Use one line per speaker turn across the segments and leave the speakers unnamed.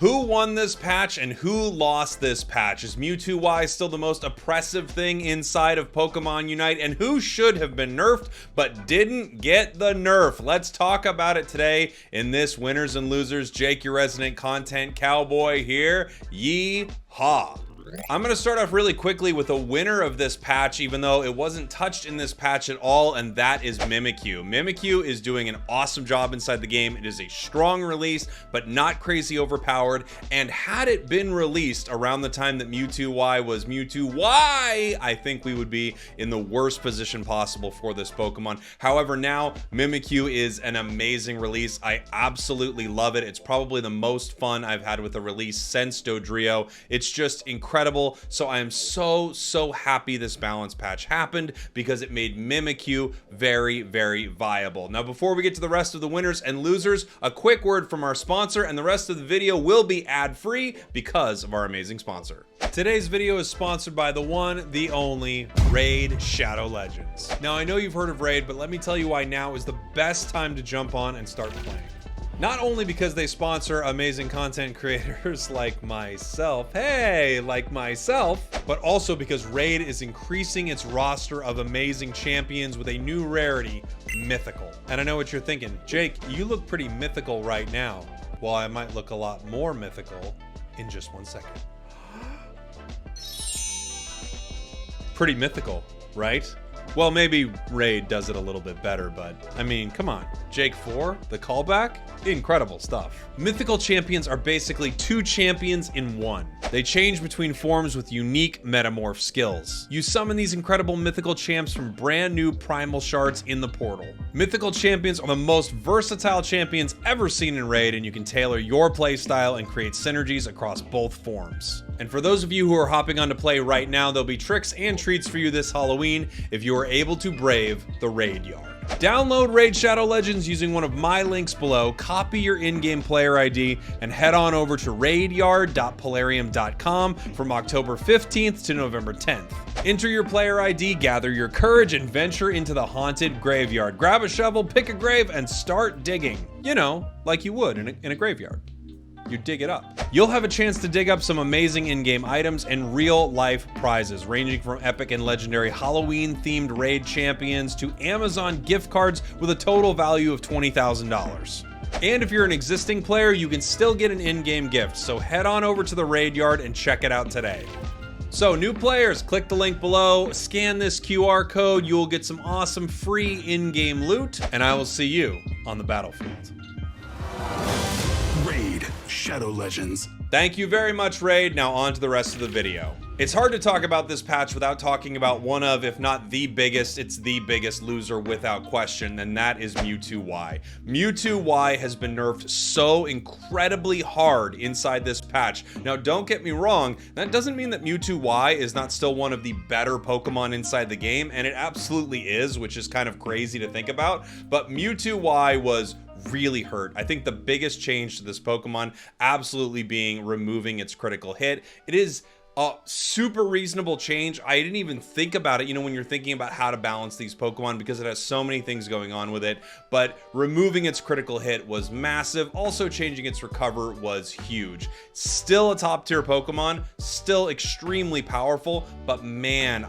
Who won this patch and who lost this patch? Is Mewtwo-Y still the most oppressive thing inside of Pokemon Unite? And who should have been nerfed but didn't get the nerf? Let's talk about it today in this Winners and Losers. Jake, your resident content cowboy here. Yee-haw. I'm going to start off really quickly with a winner of this patch, even though it wasn't touched in this patch at all, and that is Mimikyu. Mimikyu is doing an awesome job inside the game. It is a strong release, but not crazy overpowered, and had it been released around the time that Mewtwo-Y was Mewtwo-Y, I think we would be in the worst position possible for this Pokemon. However, now Mimikyu is an amazing release. I absolutely love it. It's probably the most fun I've had with a release since Dodrio. It's just incredible. So I am so happy this balance patch happened because it made Mimikyu very viable. Now, before we get to the rest of the winners and losers, a quick word from our sponsor, and the rest of the video will be ad-free because of our amazing sponsor. Today's video is sponsored by the one, the only, Raid Shadow Legends. Now, I know you've heard of Raid, but let me tell you why now is the best time to jump on and start playing. Not only because they sponsor amazing content creators like myself, but also because Raid is increasing its roster of amazing champions with a new rarity, Mythical. And I know what you're thinking, Jake, you look pretty mythical right now. Well, I might look a lot more mythical in just 1 second. Pretty mythical, right? Well, maybe Raid does it a little bit better, but I mean, come on. Jake 4, the callback? Incredible stuff. Mythical champions are basically two champions in one. They change between forms with unique metamorph skills. You summon these incredible mythical champs from brand new primal shards in the portal. Mythical champions are the most versatile champions ever seen in Raid, and you can tailor your playstyle and create synergies across both forms. And for those of you who are hopping on to play right now, there'll be tricks and treats for you this Halloween if you are able to brave the Raid Yard. Download Raid Shadow Legends using one of my links below, copy your in-game player ID, and head on over to raidyard.polarium.com from October 15th to November 10th. Enter your player ID, gather your courage, and venture into the haunted graveyard. Grab a shovel, pick a grave, and start digging. You know, like you would in a graveyard. You dig it up. You'll have a chance to dig up some amazing in-game items and real-life prizes, ranging from epic and legendary Halloween-themed raid champions to Amazon gift cards with a total value of $20,000. And if you're an existing player, you can still get an in-game gift, so head on over to the Raid Yard and check it out today. So, new players, click the link below, scan this QR code, you will get some awesome free in-game loot, and I will see you on the battlefield.
Raid Shadow Legends.
Thank you very much, Raid. Now on to the rest of the video. It's hard to talk about this patch without talking about one of, if not the biggest, it's the biggest loser without question, and that is Mewtwo-Y. Mewtwo-Y has been nerfed so incredibly hard inside this patch. Now, don't get me wrong, that doesn't mean that Mewtwo-Y is not still one of the better Pokemon inside the game, and it absolutely is, which is kind of crazy to think about, but Mewtwo-Y was really hurt. I think the biggest change to this Pokemon absolutely being removing its critical hit. It is a super reasonable change. I didn't even think about it, you know, when you're thinking about how to balance these Pokemon because it has so many things going on with it, but removing its critical hit was massive. Also changing its recover was huge. Still a top tier Pokemon, still extremely powerful, but man,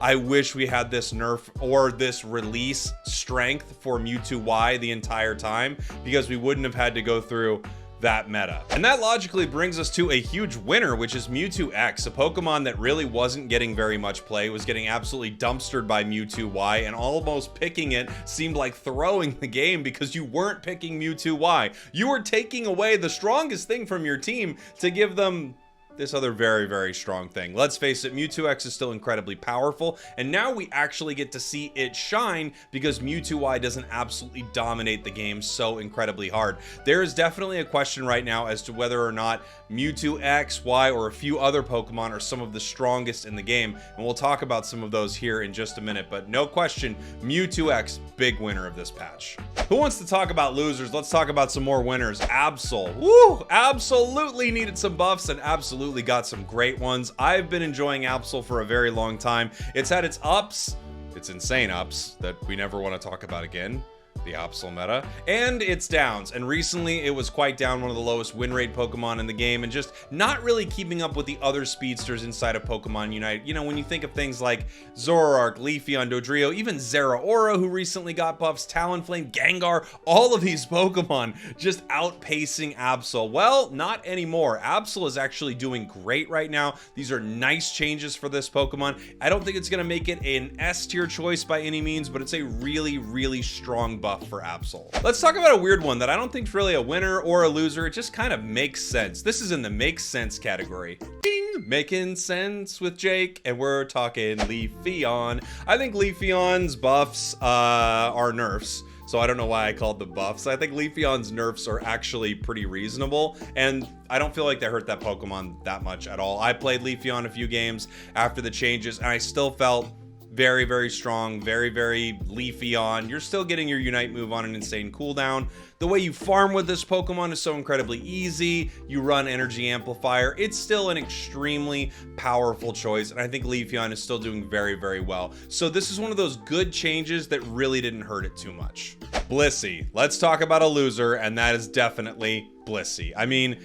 I wish we had this nerf or this release strength for Mewtwo-Y the entire time because we wouldn't have had to go through that meta. And that logically brings us to a huge winner, which is Mewtwo X, a Pokemon that really wasn't getting very much play, was getting absolutely dumpstered by Mewtwo-Y, and almost picking it seemed like throwing the game because you weren't picking Mewtwo-Y. You were taking away the strongest thing from your team to give them this other very strong thing. Let's face it, Mewtwo X is still incredibly powerful, and now we actually get to see it shine because Mewtwo-Y doesn't absolutely dominate the game so incredibly hard. There is definitely a question right now as to whether or not Mewtwo X, Y, or a few other Pokemon are some of the strongest in the game, and we'll talk about some of those here in just a minute, but no question, Mewtwo X, big winner of this patch. Who wants to talk about losers? Let's talk about some more winners. Absol. Woo! Absolutely needed some buffs and absolutely got some great ones. I've been enjoying Absol for a very long time. It's had its ups, its insane ups that we never want to talk about again. the Absol meta, and its downs. And recently it was quite down, one of the lowest win rate Pokemon in the game, and just not really keeping up with the other speedsters inside of Pokemon Unite. You know, when you think of things like Zoroark, Leafeon, Dodrio, even Zeraora, who recently got buffs, Talonflame, Gengar, all of these Pokemon just outpacing Absol. Well, not anymore. Absol is actually doing great right now. These are nice changes for this Pokemon. I don't think it's going to make it an S tier choice by any means, but it's a really, really strong buff for Absol. Let's talk about a weird one that I don't think is really a winner or a loser. It just kind of makes sense. This is in the makes sense category. Ding! Making sense with Jake, and we're talking Leafeon. I think Leafeon's buffs are nerfs. So I don't know why I called the buffs. I think Leafeon's nerfs are actually pretty reasonable, and I don't feel like they hurt that Pokemon that much at all. I played Leafeon a few games after the changes, and I still felt very, very strong, very, very Leafeon. You're still getting your Unite move on an insane cooldown. The way you farm with this Pokemon is so incredibly easy. You run Energy Amplifier. It's still an extremely powerful choice, and I think Leafeon is still doing very, very well. So this is one of those good changes that really didn't hurt it too much. Blissey. Let's talk about a loser, and that is definitely Blissey. I mean,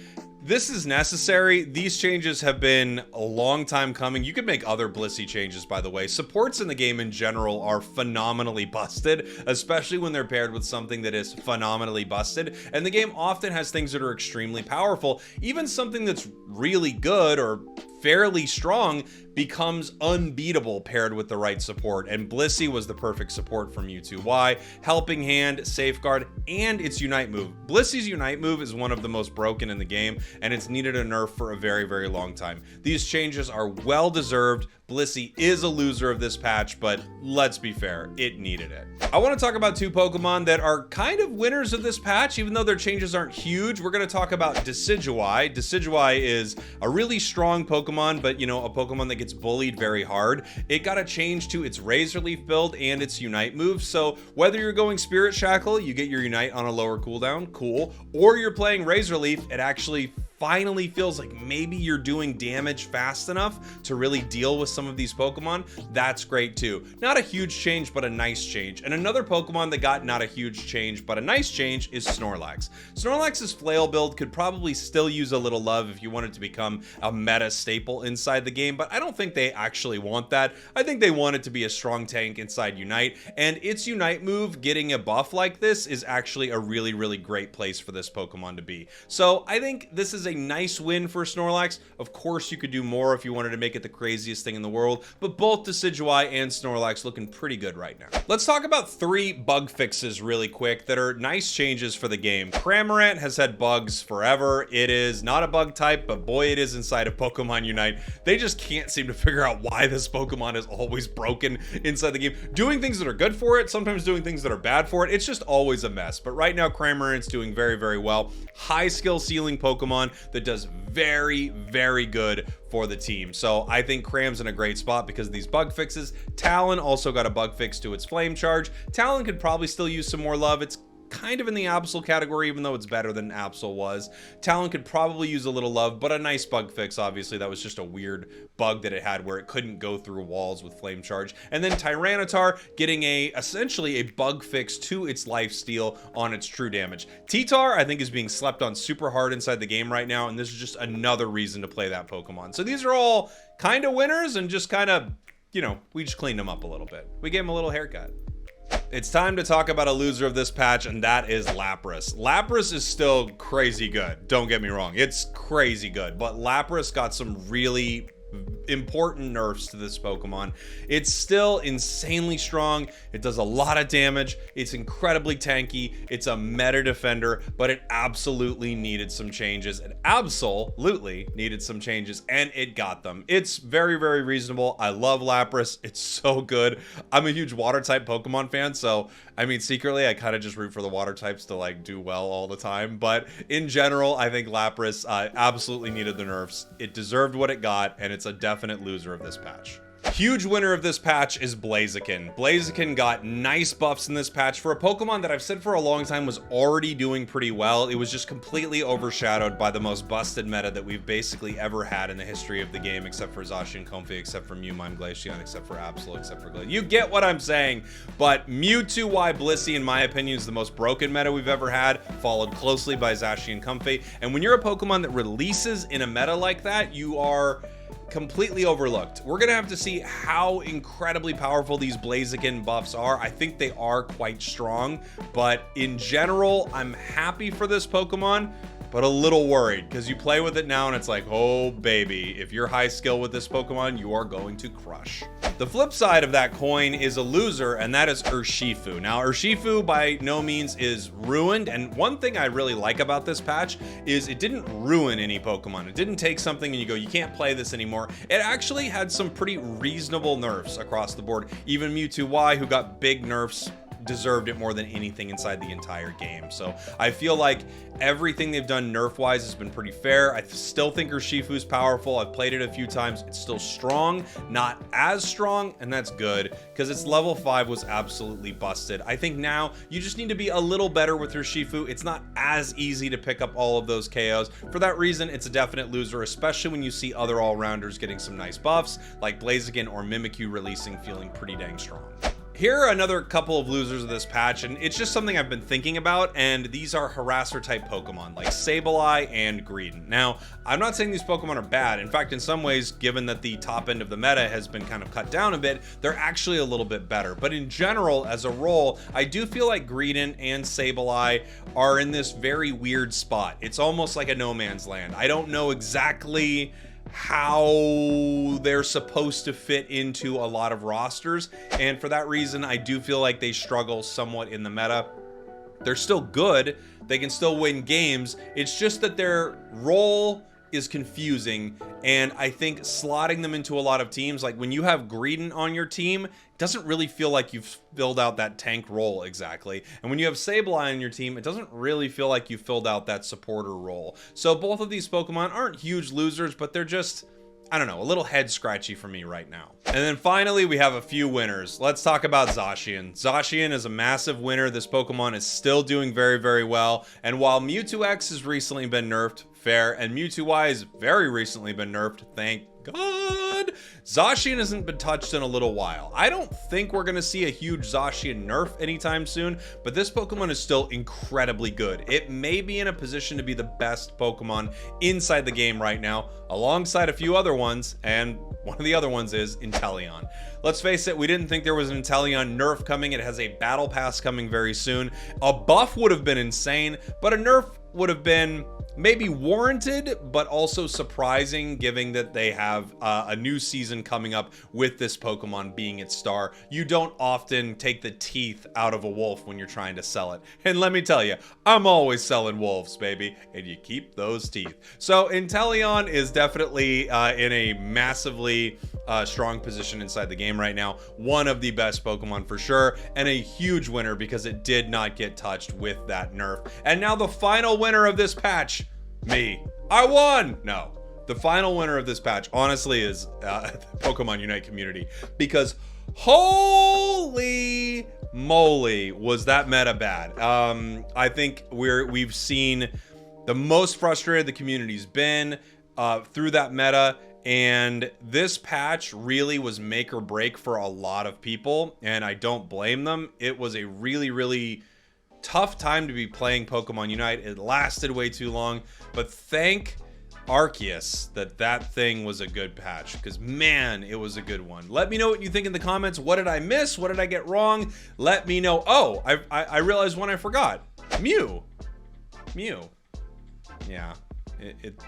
this is necessary. These changes have been a long time coming. You could make other Blissey changes, by the way. Supports in the game in general are phenomenally busted, especially when they're paired with something that is phenomenally busted. And the game often has things that are extremely powerful. Even something that's really good or fairly strong becomes unbeatable paired with the right support, and Blissey was the perfect support for Mewtwo. Why? Helping Hand, Safeguard, and its Unite move. Blissey's Unite move is one of the most broken in the game, and it's needed a nerf for a very, very long time. These changes are well deserved. Blissey is a loser of this patch, but let's be fair, it needed it. I want to talk about two Pokemon that are kind of winners of this patch, even though their changes aren't huge. We're going to talk about Decidueye. Decidueye is a really strong Pokemon, but you know, a Pokemon that gets bullied very hard. It got a change to its Razor Leaf build and its Unite move, so whether you're going Spirit Shackle, you get your Unite on a lower cooldown, cool, or you're playing Razor Leaf, it actually finally feels like maybe you're doing damage fast enough to really deal with some of these Pokemon. That's great too. Not a huge change, but a nice change. And another Pokemon that got not a huge change, but a nice change is Snorlax. Snorlax's Flail build could probably still use a little love if you wanted to become a meta staple inside the game, but I don't think they actually want that. I think they want it to be a strong tank inside Unite, and its Unite move getting a buff like this is actually a really, really great place for this Pokemon to be. So I think this is a nice win for Snorlax. Of course, you could do more if you wanted to make it the craziest thing in the world, but both Decidueye and Snorlax looking pretty good right now. Let's talk about 3 bug fixes really quick that are nice changes for the game. Cramorant has had bugs forever. It is not a bug type, but boy, it is inside of Pokemon Unite. They just can't seem to figure out why this Pokemon is always broken inside the game. Doing things that are good for it, sometimes doing things that are bad for it. It's just always a mess. But right now, Cramorant's doing very, very well. High skill ceiling Pokemon that does very, very good for the team. So I think Cram's in a great spot because of these bug fixes. Talon also got a bug fix to its Flame Charge. Talon could probably still use some more love. It's kind of in the Absol category, even though it's better than Absol was. Talon could probably use a little love, but a nice bug fix, obviously. That was just a weird bug that it had where it couldn't go through walls with Flame Charge. And then Tyranitar getting essentially a bug fix to its lifesteal on its true damage. T-Tar, I think, is being slept on super hard inside the game right now, and this is just another reason to play that Pokemon. So these are all kind of winners, and just kind of, you know, we just cleaned them up a little bit. We gave them a little haircut. It's time to talk about a loser of this patch, and that is Lapras. Lapras is still crazy good. Don't get me wrong. It's crazy good, but Lapras got some really important nerfs to this Pokemon. It's still insanely strong. It does a lot of damage. It's incredibly tanky. It's a meta defender, but it absolutely needed some changes. It absolutely needed some changes, and it got them. It's very, very reasonable. I love Lapras. It's so good. I'm a huge water type Pokemon fan, so I mean, secretly, I kind of just root for the water types to like do well all the time. But in general, I think Lapras absolutely needed the nerfs. It deserved what it got, and it's a definite loser of this patch. Huge winner of this patch is Blaziken. Blaziken got nice buffs in this patch for a Pokemon that I've said for a long time was already doing pretty well. It was just completely overshadowed by the most busted meta that we've basically ever had in the history of the game, except for Zacian Comfey, except for Mew Mime Glaceon, except for Absol, except for Glade. You get what I'm saying. But Mewtwo Y Blissey, in my opinion, is the most broken meta we've ever had, followed closely by Zacian Comfey. And when you're a Pokemon that releases in a meta like that, you are completely overlooked. We're gonna have to see how incredibly powerful these Blaziken buffs are. I think they are quite strong, but in general, I'm happy for this Pokemon, but a little worried because you play with it now and it's like, oh baby, if you're high skill with this Pokemon, you are going to crush. The flip side of that coin is a loser, and that is Urshifu. Now, Urshifu by no means is ruined, and one thing I really like about this patch is it didn't ruin any Pokemon. It didn't take something and you go, you can't play this anymore. It actually had some pretty reasonable nerfs across the board. Even Mewtwo Y, who got big nerfs, deserved it more than anything inside the entire game. So I feel like everything they've done nerf-wise has been pretty fair. I still think Urshifu's powerful. I've played it a few times. It's still strong, not as strong, and that's good because its level 5 was absolutely busted. I think now you just need to be a little better with Urshifu. It's not as easy to pick up all of those KOs. For that reason, it's a definite loser, especially when you see other all-rounders getting some nice buffs like Blaziken or Mimikyu releasing feeling pretty dang strong. Here are another couple of losers of this patch, and it's just something I've been thinking about, and these are harasser type Pokemon like Sableye and Greedent. Now, I'm not saying these Pokemon are bad. In fact, in some ways, given that the top end of the meta has been kind of cut down a bit, they're actually a little bit better. But in general, as a role, I do feel like Greedent and Sableye are in this very weird spot. It's almost like a no man's land. I don't know exactly how they're supposed to fit into a lot of rosters, and for that reason I do feel like they struggle somewhat in the meta. They're still good, they can still win games, it's just that their role is confusing, and I think slotting them into a lot of teams, like when you have Greedent on your team, it doesn't really feel like you've filled out that tank role exactly. And when you have Sableye on your team, it doesn't really feel like you filled out that supporter role. So both of these Pokemon aren't huge losers, but they're just, I don't know, a little head scratchy for me right now. And then finally, we have a few winners. Let's talk about Zacian. Zacian is a massive winner. This Pokemon is still doing very, very well. And while Mewtwo X has recently been nerfed, fair, and Mewtwo Y has very recently been nerfed, thank God, Zacian hasn't been touched in a little while. I don't think we're gonna see a huge Zacian nerf anytime soon, but this Pokemon is still incredibly good. It may be in a position to be the best Pokemon inside the game right now, alongside a few other ones, and one of the other ones is Inteleon. Let's face it, we didn't think there was an Inteleon nerf coming. It has a battle pass coming very soon. A buff would have been insane, but a nerf would have been maybe warranted, but also surprising, given that they have a new season coming up with this Pokemon being its star. You don't often take the teeth out of a wolf when you're trying to sell it. And let me tell you, I'm always selling wolves, baby, and you keep those teeth. So Inteleon is definitely in a massively strong position inside the game right now. One of the best Pokemon for sure, and a huge winner because it did not get touched with that nerf. And now the final winner of this patch, me. I won! No. The final winner of this patch, honestly, is the Pokemon Unite community. Because holy moly, was that meta bad. I think we've seen the most frustrated the community's been through that meta. And this patch really was make or break for a lot of people. And I don't blame them. It was a really, really tough time to be playing Pokemon Unite. It lasted way too long, but thank Arceus that thing was a good patch, because man, it was a good one. Let me know what you think in the comments. What did I miss? What did I get wrong? Let me know. Oh, I realized one I forgot. Mew. Yeah,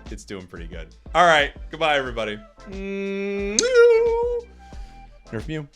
it's doing pretty good. All right, goodbye everybody. Nerf Mew.